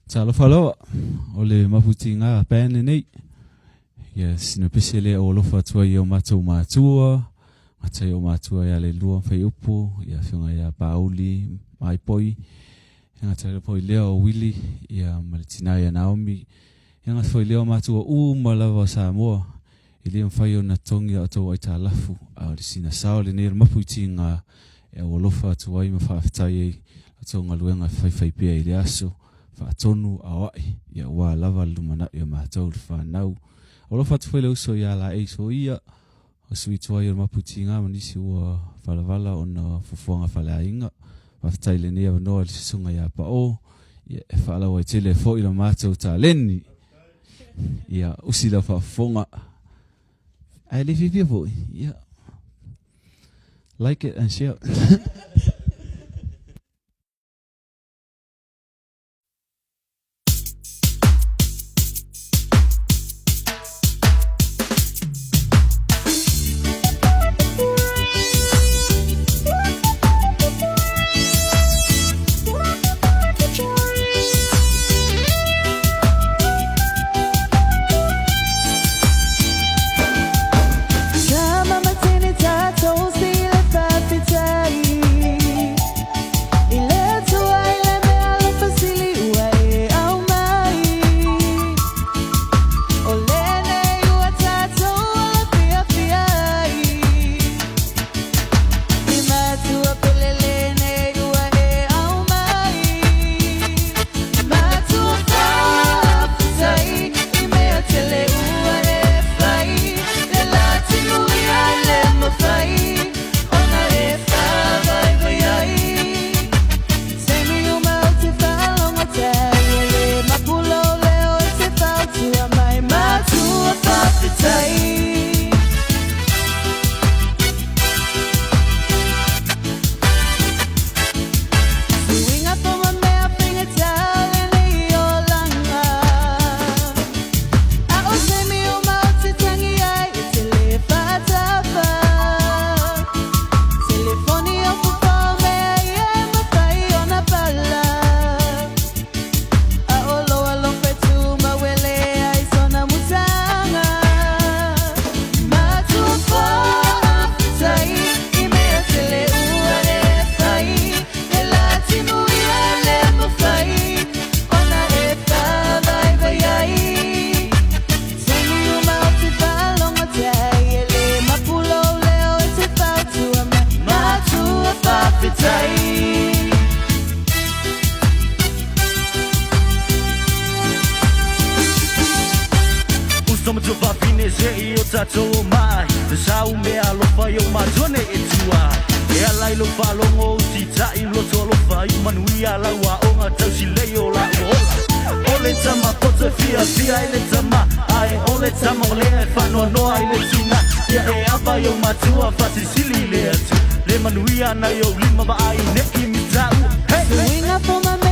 Talofaloa o le Mapuitiga pene nei ia sina pesele o lofa tua ia o matua matai o matua ia le lua fai upu ia whiunga ia pauli mai poi ia tale poi lea o Willy ia malitina ia Naomi ia ngafoi lea o matua malava Samoa i lea mwhai o na tongi a tau ai ta lafu a le sina sao le nei Mapuitiga e o lofa tua i mawhaafitai ei a tau ngaluenga fai pia i le aso tonu awai ia wa lava lumana ia matau le whanau o lo fatu whele uso ia la e so ia o sui tua ia Mapuitiga manisi ua walavala o na fufuanga whaleainga waftai le nea wanoa le sisunga ia pa o ia e whala wa tele fo ila matau ta leni ia usi la whafonga ai le vivia po ia like it and share Le manuia na yo lima ba ai ne imitau. Hey, swing up on my